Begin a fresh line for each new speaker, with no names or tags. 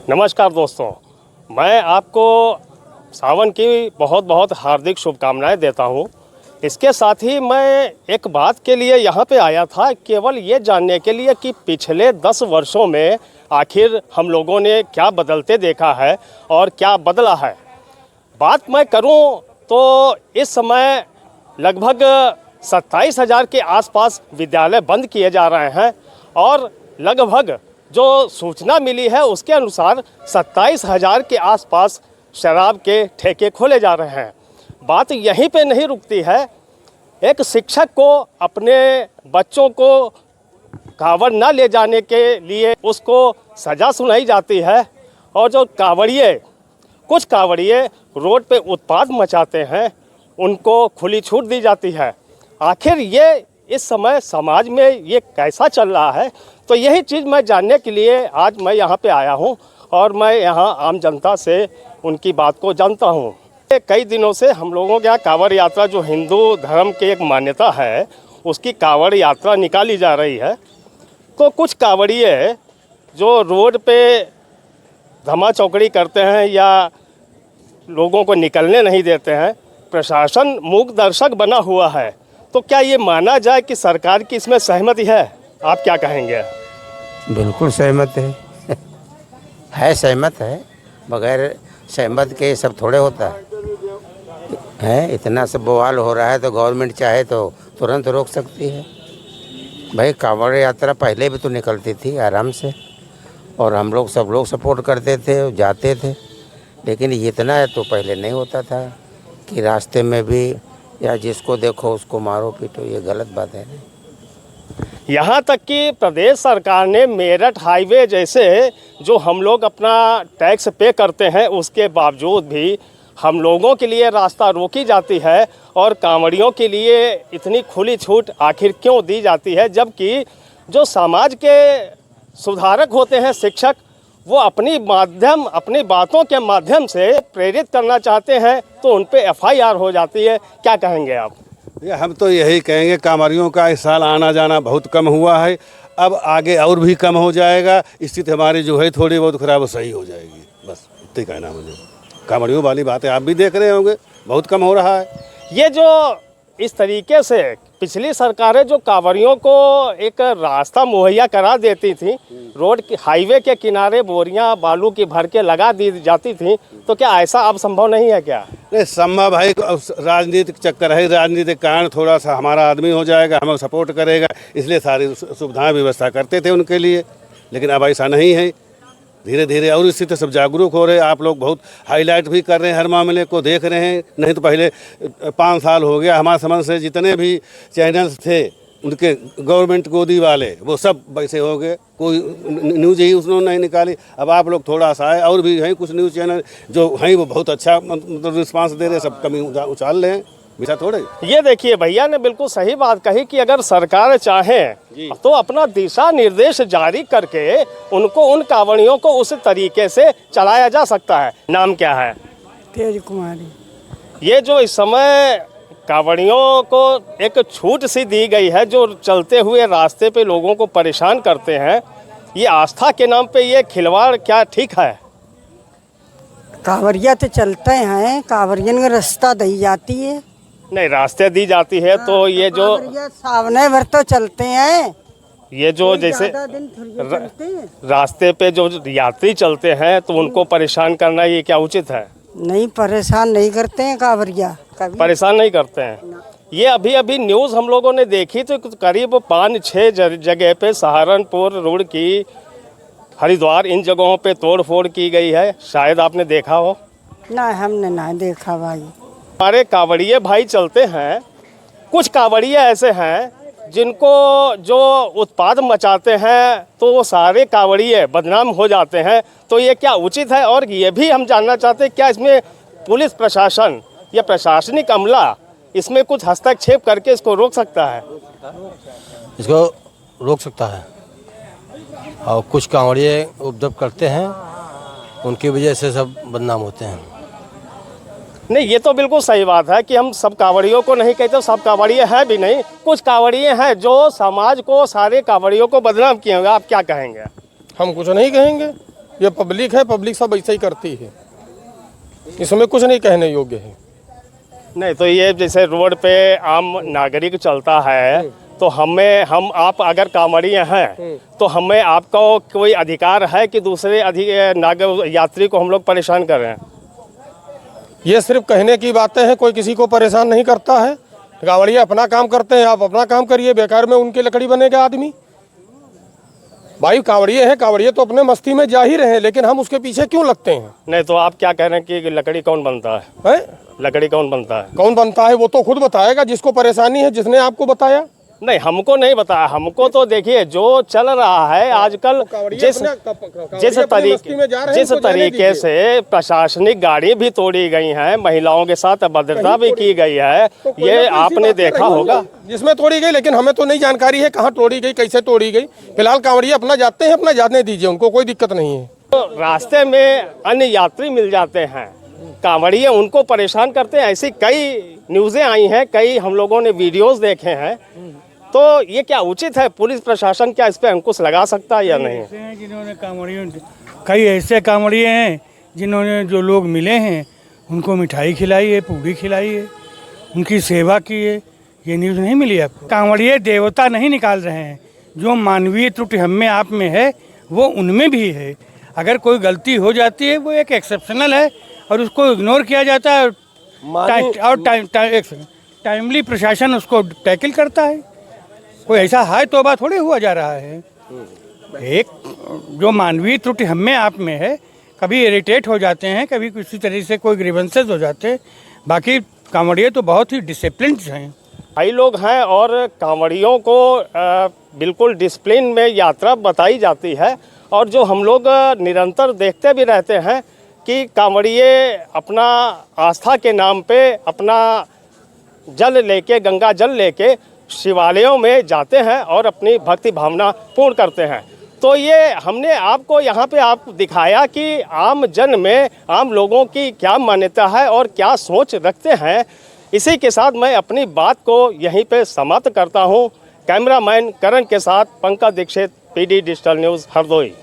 नमस्कार दोस्तों, मैं आपको सावन की बहुत बहुत हार्दिक शुभकामनाएं देता हूं। इसके साथ ही मैं एक बात के लिए यहाँ पे आया था, केवल ये जानने के लिए कि पिछले 10 वर्षों में आखिर हम लोगों ने क्या बदलते देखा है और क्या बदला है। बात मैं करूं तो इस समय लगभग 27,000 के आसपास विद्यालय बंद किए जा रहे हैं और लगभग जो सूचना मिली है उसके अनुसार 27,000 के आसपास शराब के ठेके खोले जा रहे हैं। बात यहीं पे नहीं रुकती है। एक शिक्षक को अपने बच्चों को कांवड़ न ले जाने के लिए उसको सज़ा सुनाई जाती है और जो कुछ कांवड़िए रोड पे उत्पात मचाते हैं उनको खुली छूट दी जाती है। आखिर ये इस समय समाज में ये कैसा चल रहा है, तो यही चीज़ मैं जानने के लिए आज मैं यहाँ पे आया हूँ और मैं यहाँ आम जनता से उनकी बात को जानता हूँ। कई दिनों से हम लोगों के यहाँ कांवड़ यात्रा, जो हिंदू धर्म की एक मान्यता है, उसकी कांवड़ यात्रा निकाली जा रही है। तो कुछ कांवड़िए जो रोड पे धमा चौकड़ी करते हैं या लोगों को निकलने नहीं देते हैं, प्रशासन मूक दर्शक बना हुआ है। तो क्या ये माना जाए कि सरकार की इसमें सहमति है? आप क्या कहेंगे?
बिल्कुल सहमत है सहमत है। बगैर सहमत के सब थोड़े होता है। इतना सब बवाल हो रहा है तो गवर्नमेंट चाहे तो तुरंत रोक सकती है। भाई कांवड़ यात्रा पहले भी तो निकलती थी आराम से और हम लोग सब लोग सपोर्ट करते थे, जाते थे, लेकिन इतना तो पहले नहीं होता था कि रास्ते में भी या जिसको देखो उसको मारो पीटो। ये गलत बात है।
यहाँ तक कि प्रदेश सरकार ने मेरठ हाईवे जैसे जो हम लोग अपना टैक्स पे करते हैं उसके बावजूद भी हम लोगों के लिए रास्ता रोकी जाती है और कांवड़ियों के लिए इतनी खुली छूट आखिर क्यों दी जाती है, जबकि जो समाज के सुधारक होते हैं शिक्षक, वो अपनी बातों के माध्यम से प्रेरित करना चाहते हैं तो उन पे FIR हो जाती है। क्या कहेंगे आप?
हम तो यही कहेंगे, कांवड़ियों का इस साल आना जाना बहुत कम हुआ है, अब आगे और भी कम हो जाएगा। स्थिति हमारी जो है थोड़ी बहुत खराब, वो सही हो जाएगी। बस इतना कहना मुझे। कांवड़ियों वाली बातें आप भी देख रहे होंगे, बहुत कम हो रहा है।
ये जो इस तरीके से पिछली सरकारें जो कांवड़ियों को एक रास्ता मुहैया करा देती थी, रोड के हाईवे के किनारे बोरियां बालू की भर के लगा दी जाती थी, तो क्या ऐसा अब संभव नहीं है क्या?
नहीं संभव है। राजनीतिक चक्कर है, राजनीतिक कारण थोड़ा सा हमारा आदमी हो जाएगा, हमें सपोर्ट करेगा, इसलिए सारी सुविधाएं व्यवस्था करते थे उनके लिए, लेकिन अब ऐसा नहीं है। धीरे धीरे और स्थिति सब जागरूक हो रहे। आप लोग बहुत हाईलाइट भी कर रहे हैं, हर मामले को देख रहे हैं। नहीं तो पहले 5 साल हो गया हमारे समझ से जितने भी चैनल्स थे उनके गवर्नमेंट गोदी वाले, वो सब वैसे हो गए, कोई न्यूज़ ही उन्होंने नहीं निकाली। अब आप लोग थोड़ा सा है, और भी हैं कुछ न्यूज़ चैनल जो हैं वो बहुत अच्छा मतलब रिस्पांस दे रहे हैं, सब कमी उछाल रहे हैं, बिना थोड़े।
ये देखिए, भैया ने बिल्कुल सही बात कही कि अगर सरकार चाहे तो अपना दिशा निर्देश जारी करके उनको, उन कांवड़ियों को उस तरीके से चलाया जा सकता है। नाम क्या है?
तेज कुमारी।
ये जो इस समय कांवड़ियों को एक छूट सी दी गई है, जो चलते हुए रास्ते पे लोगों को परेशान करते हैं, ये आस्था के नाम पे ये खिलवाड़ क्या ठीक है?
कांवड़िया तो चलते हैं, कांवड़ियन को रास्ता दी जाती है।
नहीं, रास्ते दी जाती है तो ये जो
सावने भर तो चलते हैं,
ये जो जैसे रास्ते पे जो यात्री चलते हैं तो उनको परेशान करना ये क्या उचित है?
नहीं, परेशान नहीं करते हैं कांवड़िया,
परेशान नहीं करते हैं। ये अभी न्यूज़ हम लोगों ने देखी तो करीब 5-6 जगह पे सहारनपुर रोड की, हरिद्वार, इन जगहों पे तोड़ फोड़ की गई है। शायद आपने देखा हो।
ना, हमने ना देखा भाई।
हमारे कांवड़िए भाई चलते हैं, कुछ कांवड़िए ऐसे हैं जिनको जो उत्पात मचाते हैं तो वो सारे कांवड़िए बदनाम हो जाते हैं। तो ये क्या उचित है? और ये भी हम जानना चाहते हैं क्या इसमें पुलिस प्रशासन या प्रशासनिक अमला इसमें कुछ हस्तक्षेप करके इसको रोक सकता है?
इसको रोक सकता है। और कुछ कांवड़िए उपद्रव करते हैं, उनकी वजह से सब बदनाम होते हैं।
नहीं, ये तो बिल्कुल सही बात है कि हम सब कांवड़ियों को नहीं कहते, सब कांवड़िए हैं भी नहीं, कुछ कांवड़िए हैं जो समाज को, सारे कांवड़ियों को बदनाम किए होंगे। आप क्या कहेंगे?
हम कुछ नहीं कहेंगे, ये पब्लिक है, पब्लिक सब ऐसे ही करती है, इसमें कुछ नहीं कहने योग्य है।
नहीं तो ये जैसे रोड पे आम नागरिक चलता है तो हम आप अगर कांवड़िए हैं तो हमें आपको कोई अधिकार है कि दूसरे यात्री को हम लोग परेशान कर रहे हैं?
ये सिर्फ कहने की बातें हैं, कोई किसी को परेशान नहीं करता है। कांवड़िए अपना काम करते हैं, आप अपना काम करिए, बेकार में उनकी लकड़ी बनेगा आदमी। भाई कांवड़िए हैं, कांवड़िए तो अपने मस्ती में जा ही रहे हैं, लेकिन हम उसके पीछे क्यों लगते हैं?
नहीं तो आप क्या कह रहे हैं कि लकड़ी कौन बनता है? लकड़ी कौन बनता है?
कौन बनता है वो तो खुद बताएगा, जिसको परेशानी है, जिसने आपको बताया।
नहीं, हमको नहीं बताया। हमको तो देखिए जो चल रहा है आजकल, जिस तरीके से प्रशासनिक गाड़ी भी तोड़ी गई है, महिलाओं के साथ अभद्रता भी की गई है, ये आपने देखा होगा।
जिसमें तोड़ी गई, लेकिन हमें तो नहीं जानकारी है कहाँ तोड़ी गई, कैसे तोड़ी गई। फिलहाल कांवड़िए अपना जाते हैं, अपना जाने दीजिए, उनको कोई दिक्कत नहीं है।
तो रास्ते में अन्य यात्री मिल जाते हैं, कांवड़िए उनको परेशान करते हैं। ऐसी कई न्यूज़ें आई हैं, कई हम लोगों ने वीडियोस देखे हैं। तो ये क्या उचित है? पुलिस प्रशासन क्या इस पे अंकुश लगा सकता है या नहीं?
जिन्होंने कांवड़ियों, कई ऐसे कांवड़िए हैं जिन्होंने, जो लोग मिले हैं उनको मिठाई खिलाई है, पूड़ी खिलाई है, उनकी सेवा की है। ये न्यूज़ नहीं मिली आपको? कांवड़िए देवता नहीं निकाल रहे हैं, जो मानवीय त्रुटि हम में आप में है वो उनमें भी है। अगर कोई गलती हो जाती है वो एक एक्सेप्शनल है और उसको इग्नोर किया जाता है और टाइमली प्रशासन उसको टैकल करता है। कोई ऐसा हाय तौबा थोड़े हुआ जा रहा है। एक जो मानवीय त्रुटि हम में आप में है, कभी इरिटेट हो जाते हैं, कभी किसी तरह से कोई ग्रीवेंसेस हो जाते हैं। बाकी कांवड़िए तो बहुत ही डिसिप्लिन हैं।
कई लोग हैं और कांवड़ियों को बिल्कुल डिसिप्लिन में यात्रा बताई जाती है, और जो हम लोग निरंतर देखते भी रहते हैं कि कांवड़िए अपना आस्था के नाम पे अपना जल लेके, गंगा जल लेके शिवालयों में जाते हैं और अपनी भक्ति भावना पूर्ण करते हैं। तो ये हमने आपको यहाँ पे आप दिखाया कि आम जन में, आम लोगों की क्या मान्यता है और क्या सोच रखते हैं। इसी के साथ मैं अपनी बात को यहीं पे समाप्त करता हूँ। कैमरामैन करण के साथ Pankaj Dikshit, PD digital news, Hardoi.